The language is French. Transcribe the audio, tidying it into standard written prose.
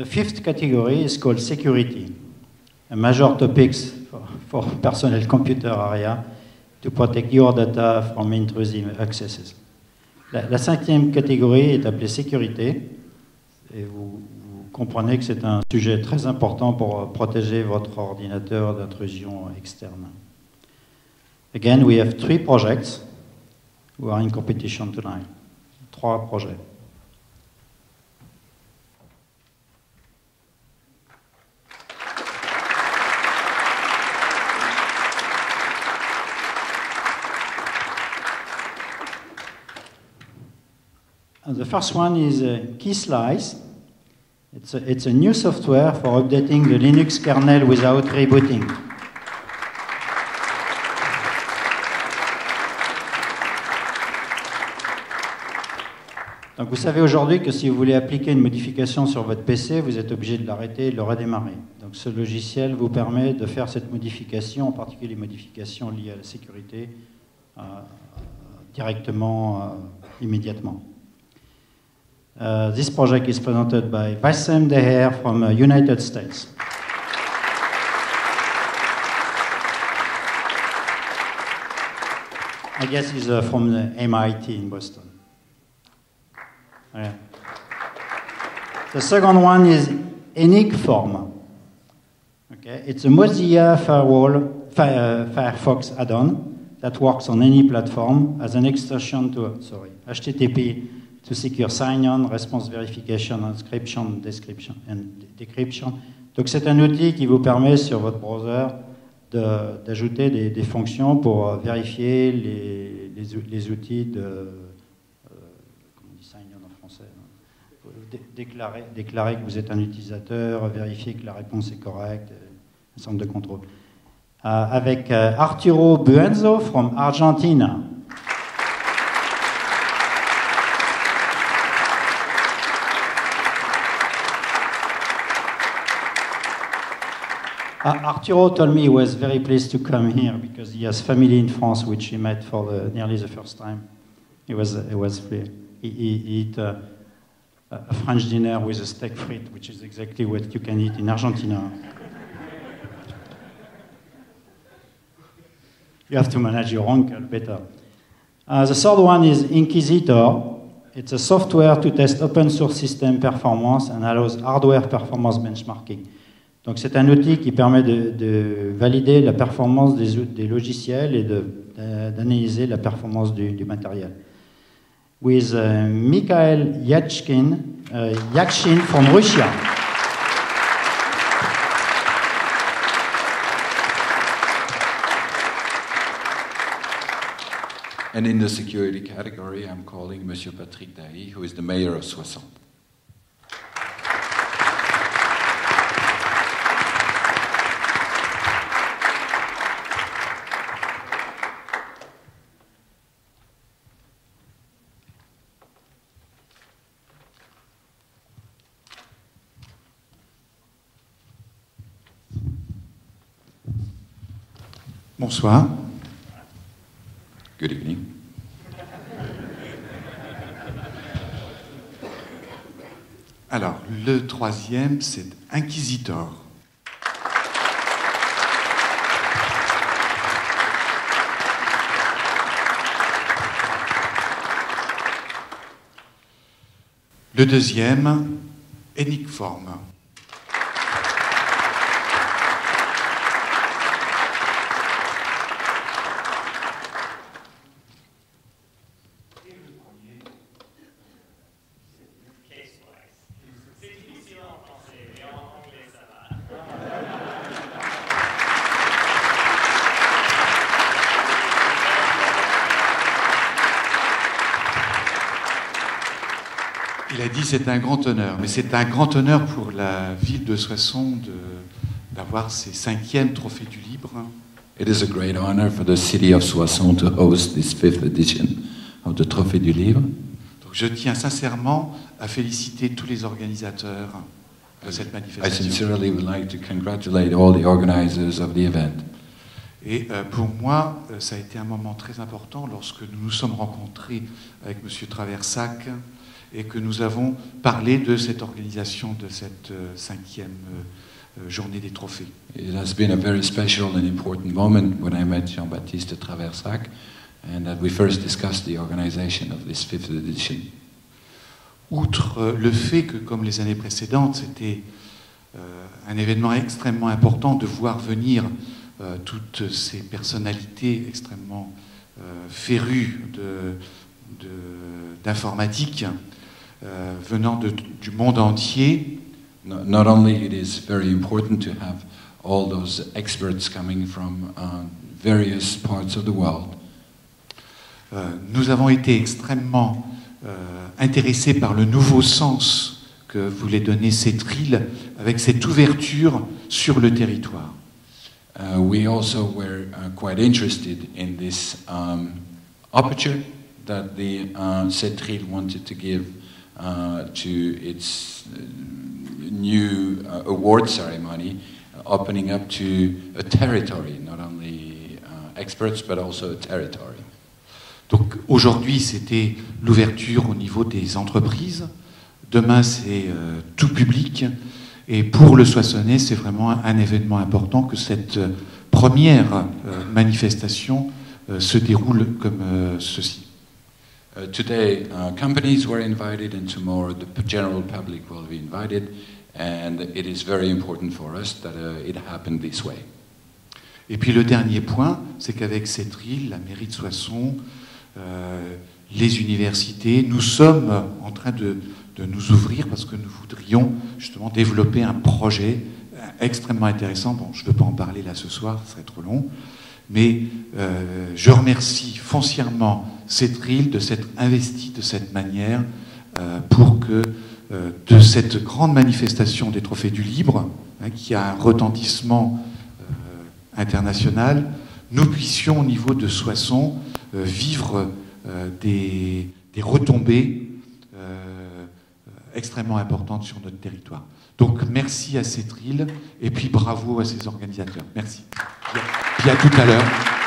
The fifth category is called security. A major topics for personal computer area to protect your data from intrusive accesses. La cinquième catégorie est appelée sécurité, et vous comprenez que c'est un sujet très important pour protéger votre ordinateur d'intrusion externe. Again, we have 3 projects who are in competition tonight. 3 projets. The first one is KeySlice. It's a new software for updating the Linux kernel without rebooting. Donc vous savez aujourd'hui que si vous voulez appliquer une modification sur votre PC, vous êtes obligé de l'arrêter et de le redémarrer. Donc ce logiciel vous permet de faire cette modification, en particulier les modifications liées à la sécurité, directement, immédiatement. This project is presented by Vassem Deher from United States. I guess he's from the MIT in Boston. Yeah. The second one is Enigform. Okay, it's a Mozilla Firefox add-on that works on any platform as an extension to HTTP to secure sign-on, response verification, encryption, description and decryption. Donc c'est un outil qui vous permet sur votre browser d'ajouter des fonctions pour vérifier les outils de comment on dit sign-on en français, déclarer que vous êtes un utilisateur, vérifier que la réponse est correcte, un centre de contrôle. Avec Arturo Buenzo from Argentina. Arturo told me he was very pleased to come here because he has family in France, which he met for nearly the first time. He was free. He ate a French dinner with a steak frit, which is exactly what you can eat in Argentina. You have to manage your uncle better. The third one is Inquisitor. It's a software to test open source system performance and allows hardware performance benchmarking. Donc c'est un outil qui permet de valider la performance des logiciels et d'analyser la performance du matériel. With Mikhail Yakshin from Russia. And in the security category, I'm calling Monsieur Patrick Dahy, who is the mayor of Soissons. Bonsoir. Good evening. Alors, le troisième, c'est Inquisitor. Le deuxième, Enigform. Il a dit c'est un grand honneur, mais c'est un grand honneur pour la ville de Soissons d'avoir ses 5e trophées du livre. It is a great honor for the city of Soissons to host this 5th edition of the Trophée du Livre. Donc je tiens sincèrement à féliciter tous les organisateurs de cette manifestation. I sincerely would like to congratulate all the organizers of the event. Et pour moi, ça a été un moment très important lorsque nous nous sommes rencontrés avec M. Traversac et que nous avons parlé de cette organisation de cette 5e journée des trophées. It has been a very special and important moment when I met Jean-Baptiste Traversac and that we first discussed the organization of this 5th edition. Outre le fait que, comme les années précédentes, c'était un événement extrêmement important de voir venir toutes ces personnalités extrêmement férues d'informatique venant du monde entier. Not only it is very important to have all those experts coming from various parts of the world. Nous avons été extrêmement intéressés par le nouveau sens que voulait donner CETRIL avec cette ouverture sur le territoire. We also were quite interested in this aperture that the CETRIL wanted to give to its new award ceremony, opening up to a territory, not only experts but also a territory. Donc aujourd'hui, c'était l'ouverture au niveau des entreprises. Demain, c'est tout public. Et pour le Soissonnais, c'est vraiment un événement important que cette première manifestation se déroule comme ceci. Today, companies were invited, and tomorrow the general public will be invited. And it is very important for us that it happened this way. Et puis le dernier point, c'est qu'avec CETRIL, la mairie de Soissons, les universités, nous sommes en train de nous ouvrir parce que nous voudrions justement développer un projet extrêmement intéressant. Bon, je ne veux pas en parler là ce soir, ce serait trop long, mais je remercie foncièrement CETRIL de s'être investi de cette manière pour que de cette grande manifestation des Trophées du Libre, qui a un retentissement international, nous puissions au niveau de Soissons vivre des retombées extrêmement importantes sur notre territoire. Donc merci à CETRIL et puis bravo à ses organisateurs. Merci. Et à tout à l'heure.